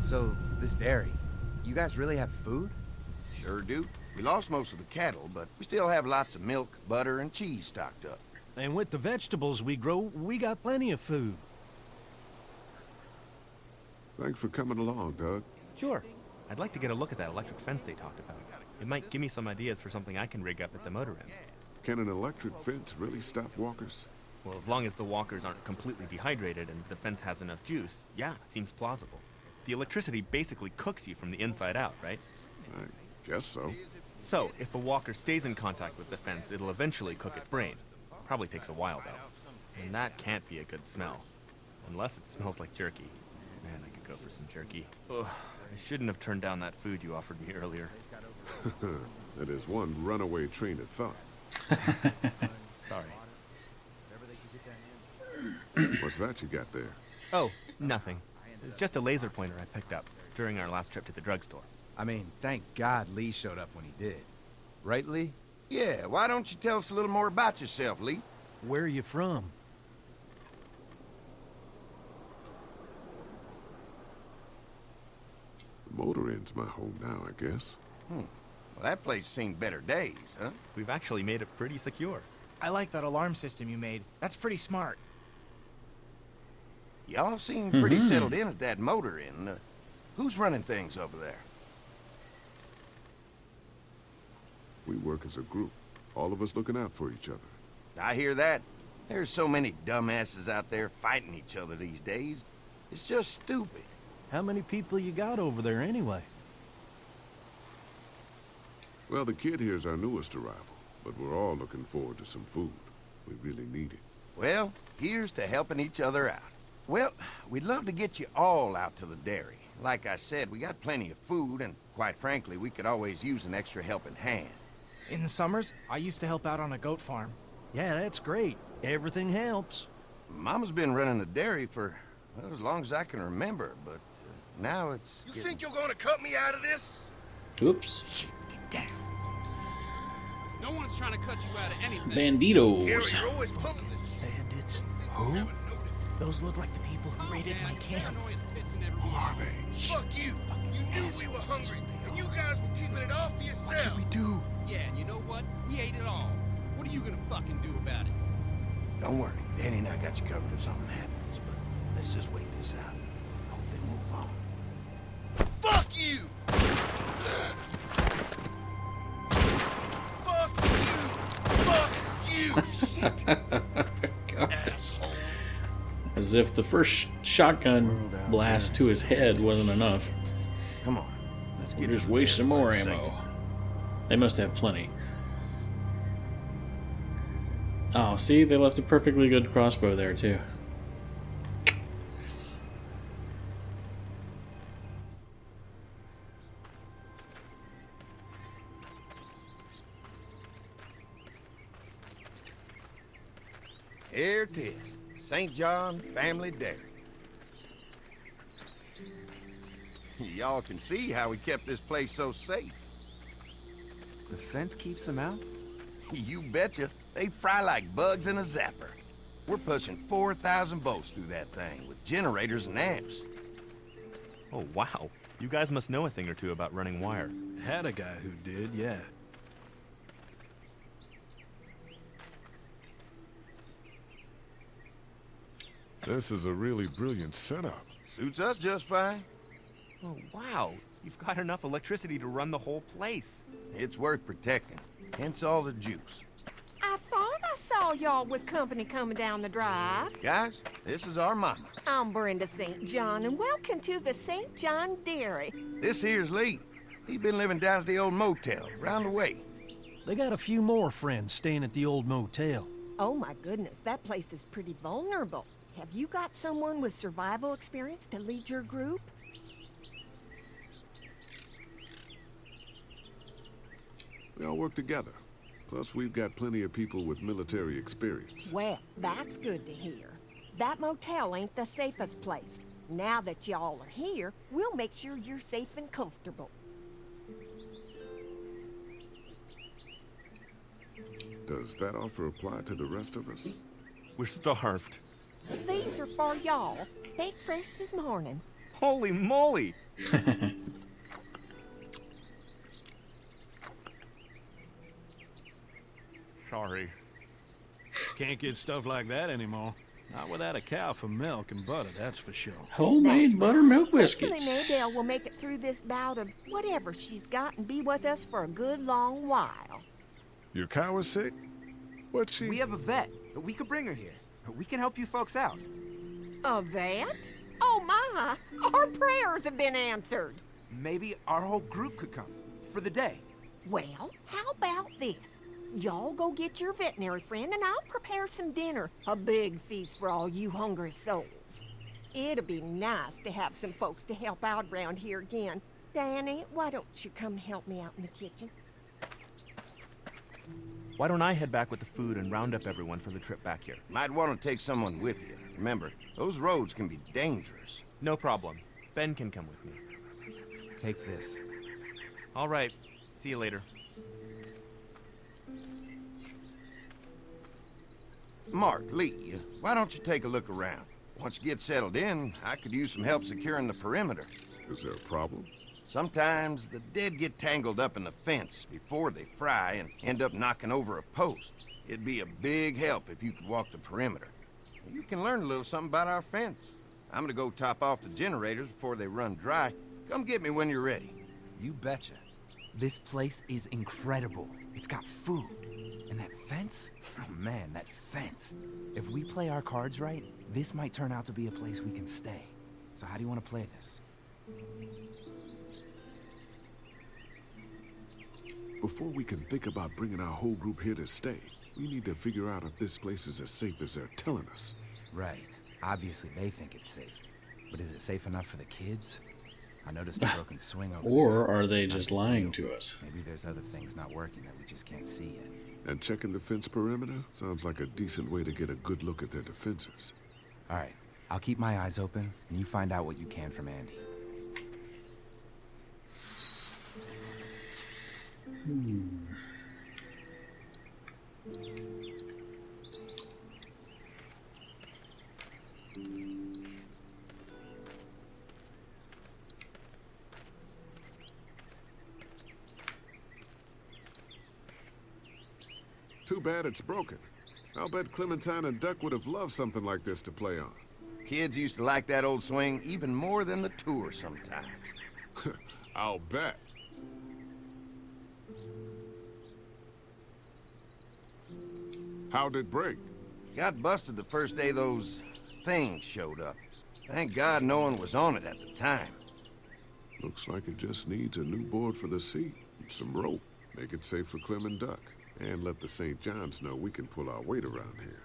So, this dairy, you guys really have food? Sure do. We lost most of the cattle, but we still have lots of milk, butter, and cheese stocked up. And with the vegetables we grow, we got plenty of food. Thanks for coming along, Doug. Sure. I'd like to get a look at that electric fence they talked about. It might give me some ideas for something I can rig up at the motor inn. Can an electric fence really stop walkers? Well, as long as the walkers aren't completely dehydrated and the fence has enough juice, yeah, it seems plausible. The electricity basically cooks you from the inside out, right? I guess so. So, if a walker stays in contact with the fence, it'll eventually cook its brain. Probably takes a while, though. And that can't be a good smell. Unless it smells like jerky. Man, I could go for some jerky. Ugh, I shouldn't have turned down that food you offered me earlier. That is one runaway train of thought. Sorry. What's that you got there? Oh, nothing. It's just a laser pointer I picked up during our last trip to the drugstore. I mean, thank God Lee showed up when he did. Right, Lee? Yeah, why don't you tell us a little more about yourself, Lee? Where are you from? The motor inn's my home now, I guess. Well, that place seen better days, huh? We've actually made it pretty secure. I like that alarm system you made. That's pretty smart. Y'all seem pretty settled in at that motor inn. Who's running things over there? We work as a group, all of us looking out for each other. I hear that. There's so many dumbasses out there fighting each other these days. It's just stupid. How many people you got over there anyway? Well, the kid here's our newest arrival, but we're all looking forward to some food. We really need it. Well, here's to helping each other out. Well, we'd love to get you all out to the dairy. Like I said, we got plenty of food, and quite frankly, we could always use an extra helping hand. In the summers, I used to help out on a goat farm. Yeah, that's great. Everything helps. Mama's been running the dairy for, well, as long as I can remember, but now it's You think you're gonna cut me out of this? Oops. Shit, get down. No one's trying to cut you out of anything. Banditos. You're always pulling this shit. Bandits? Who? Those look like the people who raided my camp. Who are they? Fuck you. You knew we were hungry, and you guys were keeping it all for yourself. What should we do? Yeah, and you know what? We ate it all. What are you gonna fucking do about it? Don't worry, Danny and I got you covered if something happens, but let's just wait this out. Hope they move on. Fuck you! Fuck you! Fuck you! Asshole. As if the first shotgun blast to his head wasn't enough. Come on, let's get Just to the waste some dairy more for a ammo. second. They must have plenty. Oh, see? They left a perfectly good crossbow there, too. Here it is, St. John Family Dairy. Y'all can see how we kept this place so safe. The fence keeps them out? You betcha. They fry like bugs in a zapper. We're pushing 4,000 volts through that thing with generators and amps. Oh, wow. You guys must know a thing or two about running wire. Had a guy who did, yeah. This is a really brilliant setup. Suits us just fine. Oh, wow. You've got enough electricity to run the whole place. It's worth protecting, hence all the juice. I thought I saw y'all with company coming down the drive. Guys, this is our mama. I'm Brenda St. John, and welcome to the St. John Dairy. This here's Lee. He's been living down at the old motel, round the way. They got a few more friends staying at the old motel. Oh my goodness, that place is pretty vulnerable. Have you got someone with survival experience to lead your group? We all work together. Plus, we've got plenty of people with military experience. Well, that's good to hear. That motel ain't the safest place. Now that y'all are here, we'll make sure you're safe and comfortable. Does that offer apply to the rest of us? We're starved. These are for y'all. Baked fresh this morning. Holy moly! Sorry. Can't get stuff like that anymore. Not without a cow for milk and butter, that's for sure. Homemade buttermilk Hopefully biscuits. Maydell will make it through this bout of whatever she's got and be with us for a good long while. Your cow is sick? What's she? We have a vet. We could bring her here. We can help you folks out. A vet? Oh my! Our prayers have been answered. Maybe our whole group could come. For the day. Well, how about this? Y'all go get your veterinary friend and I'll prepare some dinner. A big feast for all you hungry souls. It'll be nice to have some folks to help out around here again. Danny, why don't you come help me out in the kitchen? Why don't I head back with the food and round up everyone for the trip back here? Might want to take someone with you. Remember, those roads can be dangerous. No problem. Ben can come with me. Take this. All right. See you later. Mark, Lee, why don't you take a look around? Once you get settled in, I could use some help securing the perimeter. Is there a problem? Sometimes the dead get tangled up in the fence before they fry and end up knocking over a post. It'd be a big help if you could walk the perimeter. You can learn a little something about our fence. I'm gonna go top off the generators before they run dry. Come get me when you're ready. You betcha. This place is incredible. It's got food. And that fence? Oh man, that fence. If we play our cards right, this might turn out to be a place we can stay. So how do you want to play this? Before we can think about bringing our whole group here to stay, we need to figure out if this place is as safe as they're telling us. Right. Obviously they think it's safe. But is it safe enough for the kids? I noticed a broken swing over Or there. are they just lying to us? Maybe there's other things not working that we just can't see yet. And checking the fence perimeter sounds like a decent way to get a good look at their defenses. All right. I'll keep my eyes open, and you find out what you can from Andy. Too bad it's broken. I'll bet Clementine and Duck would have loved something like this to play on. Kids used to like that old swing even more than the tour sometimes. I'll bet. How'd it break? Got busted the first day those things showed up. Thank God no one was on it at the time. Looks like it just needs a new board for the seat and some rope. Make it safe for Clem and Duck. And let the St. John's know we can pull our weight around here.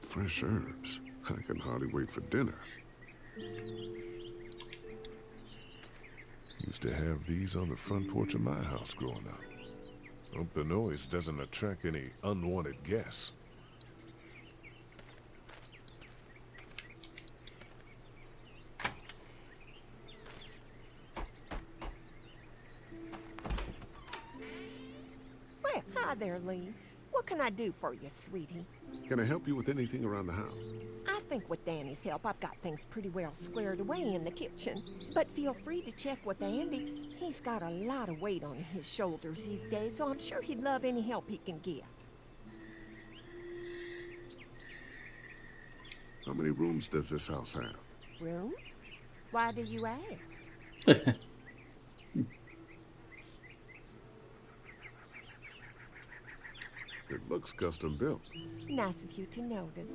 Fresh herbs. I can hardly wait for dinner. Used to have these on the front porch of my house growing up. Hope the noise doesn't attract any unwanted guests. Well, hi there, Lee. What can I do for you, sweetie? Can I help you with anything around the house? I think with Danny's help, I've got things pretty well squared away in the kitchen. But feel free to check with Andy. He's got a lot of weight on his shoulders these days, so I'm sure he'd love any help he can get. How many rooms does this house have? Rooms? Why do you ask? It looks custom built. Nice of you to notice.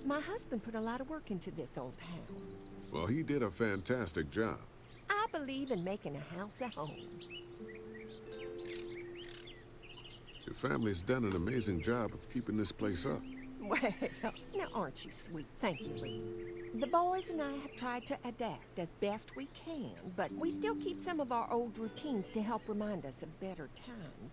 My husband put a lot of work into this old house. Well, he did a fantastic job. I believe in making a house a home. Your family's done an amazing job of keeping this place up. Well, now aren't you sweet? Thank you, Lee. The boys and I have tried to adapt as best we can, but we still keep some of our old routines to help remind us of better times.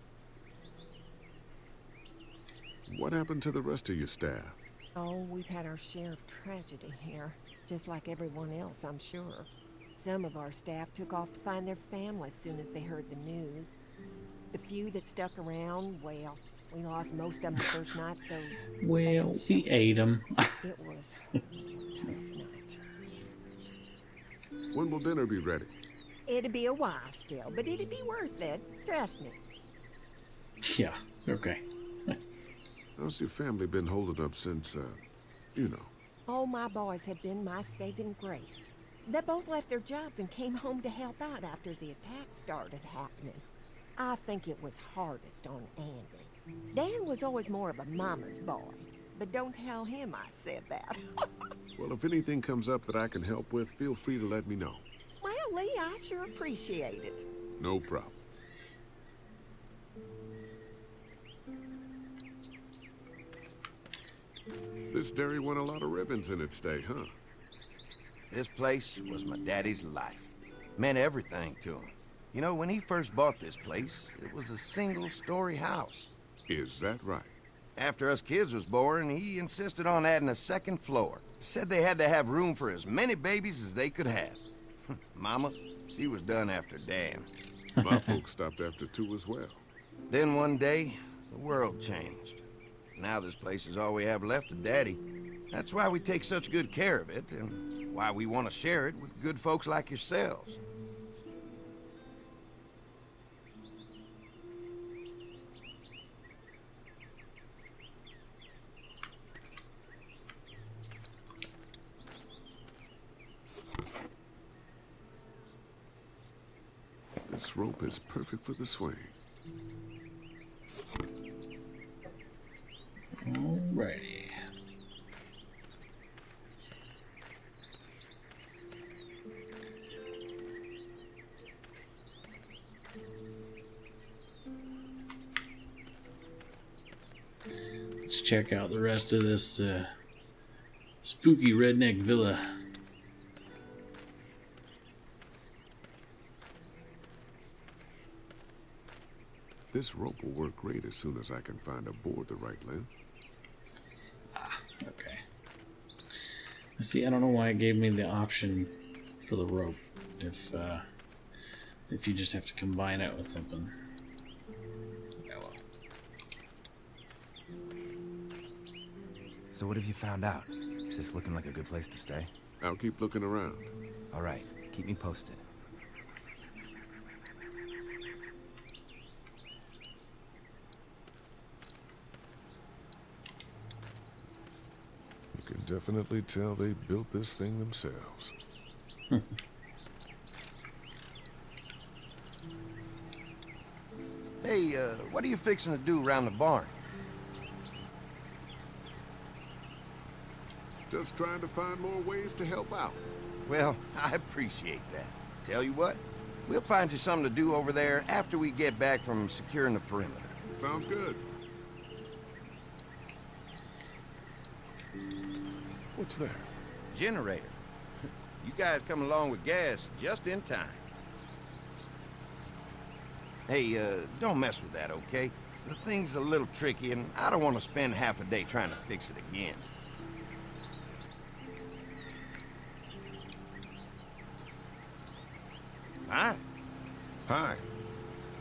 What happened to the rest of your staff? Oh, we've had our share of tragedy here, just like everyone else, I'm sure. Some of our staff took off to find their family as soon as they heard the news. The few that stuck around, well, we lost most of them the first night those... Well, we ate them. It was a tough night. When will dinner be ready? It'd be a while still, but it'd be worth it. Trust me. Yeah, okay. How's your family been holding up since, you know? Oh, my boys have been my saving grace. They both left their jobs and came home to help out after the attack started happening. I think it was hardest on Andy. Dan was always more of a mama's boy, but don't tell him I said that. Well, if anything comes up that I can help with, feel free to let me know. Well, Lee, I sure appreciate it. No problem. This dairy won a lot of ribbons in its day, huh? This place was my daddy's life. Meant everything to him. You know, when he first bought this place, it was a single-story house. Is that right? After us kids was born, he insisted on adding a second floor. Said they had to have room for as many babies as they could have. Mama, she was done after Dan. My folks stopped after 2 as well. Then one day, the world changed. Now this place is all we have left of Daddy. That's why we take such good care of it, and why we want to share it with good folks like yourselves. This rope is perfect for the swing. Alrighty. Let's check out the rest of this spooky redneck villa. This rope will work great as soon as I can find a board the right length. Okay. See, I don't know why it gave me the option for the rope if you just have to combine it with something. Yeah, well. So what have you found out? Is this looking like a good place to stay? I'll keep looking around. All right, keep me posted. You can definitely tell they built this thing themselves. Hey, what are you fixing to do around the barn? Just trying to find more ways to help out. Well, I appreciate that. Tell you what, we'll find you something to do over there after we get back from securing the perimeter. Sounds good. What's there? Generator. You guys come along with gas just in time. Hey, don't mess with that, okay? The thing's a little tricky, and I don't want to spend half a day trying to fix it again. Hi. Hi.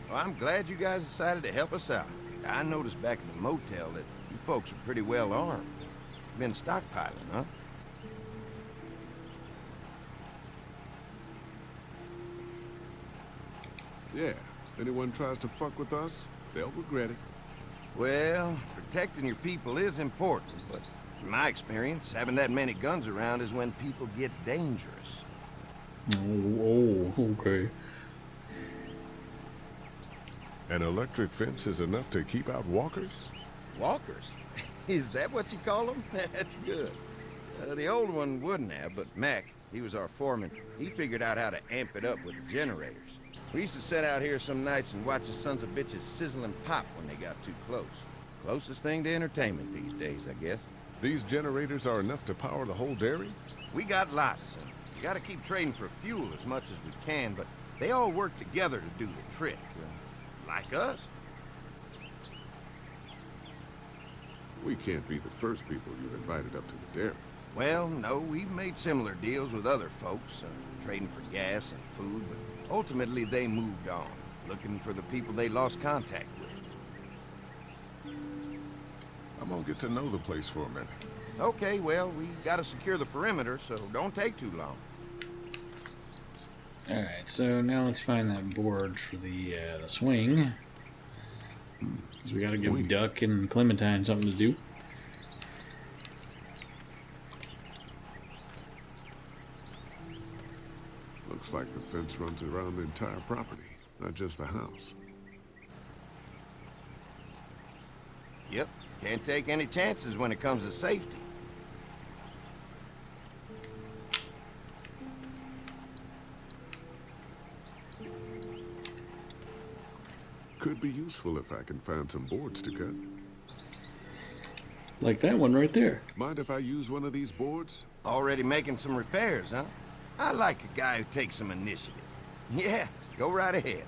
Well, I'm glad you guys decided to help us out. I noticed back at the motel that you folks are pretty well armed. Been stockpiling, huh? Yeah. If anyone tries to fuck with us, they'll regret it. Well, protecting your people is important, but in my experience, having that many guns around is when people get dangerous. Oh, okay. An electric fence is enough to keep out walkers? Walkers? Is that what you call them? That's good. The old one wouldn't have, but Mac, he was our foreman, he figured out how to amp it up with the generators. We used to sit out here some nights and watch the sons of bitches sizzle and pop when they got too close. Closest thing to entertainment these days, I guess. These generators are enough to power the whole dairy? We got lots, and we gotta keep trading for fuel as much as we can, but they all work together to do the trick. Like us. We can't be the first people you've invited up to the dairy. Well, no, we've made similar deals with other folks, trading for gas and food, but ultimately they moved on, looking for the people they lost contact with. I'm gonna get to know the place for a minute. Okay, well, we gotta secure the perimeter, so don't take too long. Alright, so now let's find that board for the swing. 'Cause we gotta give Duck and Clementine something to do. Looks like the fence runs around the entire property, not just the house. Yep, can't take any chances when it comes to safety. Could be useful if I can find some boards to cut. Like that one right there. Mind if I use one of these boards? Already making some repairs, huh? I like a guy who takes some initiative. Yeah, go right ahead.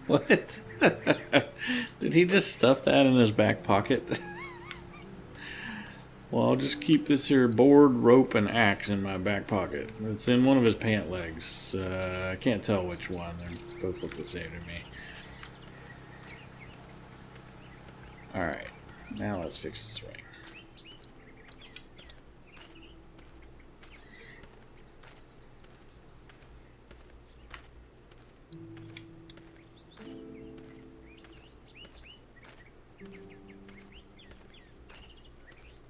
What? Did he just stuff that in his back pocket? Well, I'll just keep this here board, rope, and axe in my back pocket. It's in one of his pant legs. I can't tell which one. They both look the same to me. Alright, now let's fix the swing.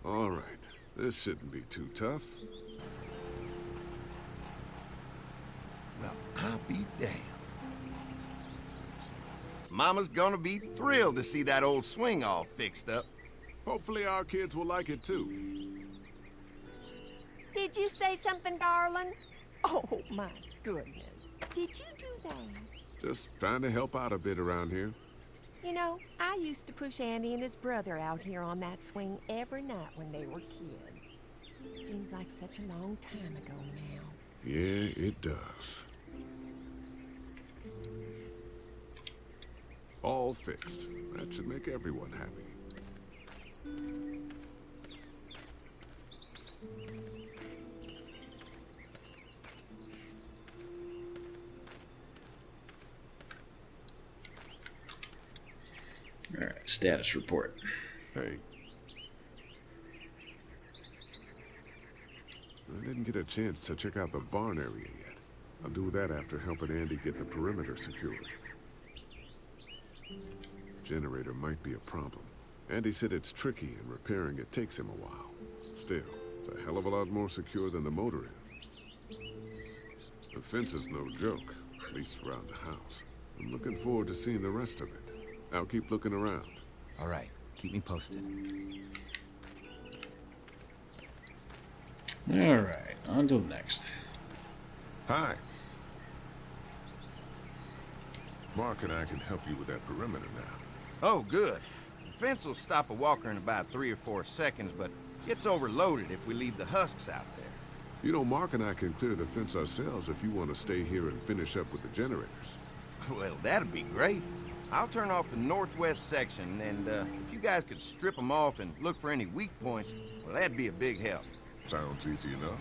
All right, this shouldn't be too tough. Well, I'll be damned. Mama's gonna be thrilled to see that old swing all fixed up. Hopefully our kids will like it too. Did you say something, darling? Oh, my goodness. Did you do that? Just trying to help out a bit around here. You know, I used to push Andy and his brother out here on that swing every night when they were kids. Seems like such a long time ago now. Yeah, it does. All fixed. That should make everyone happy. Alright, status report. Hey. I didn't get a chance to check out the barn area yet. I'll do that after helping Andy get the perimeter secured. Generator might be a problem. Andy said it's tricky and repairing it takes him a while. Still, it's a hell of a lot more secure than the motor inn. The fence is no joke, at least around the house. I'm looking forward to seeing the rest of it. I'll keep looking around. All right, keep me posted. Alright, on to the next. Hi. Mark and I can help you with that perimeter now. Oh, good. The fence will stop a walker in about 3 or 4 seconds, but gets overloaded if we leave the husks out there. You know, Mark and I can clear the fence ourselves if you want to stay here and finish up with the generators. Well, that'd be great. I'll turn off the northwest section, and if you guys could strip them off and look for any weak points, well, that'd be a big help. Sounds easy enough.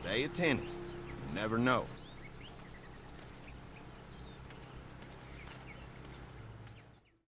Stay attentive. You never know.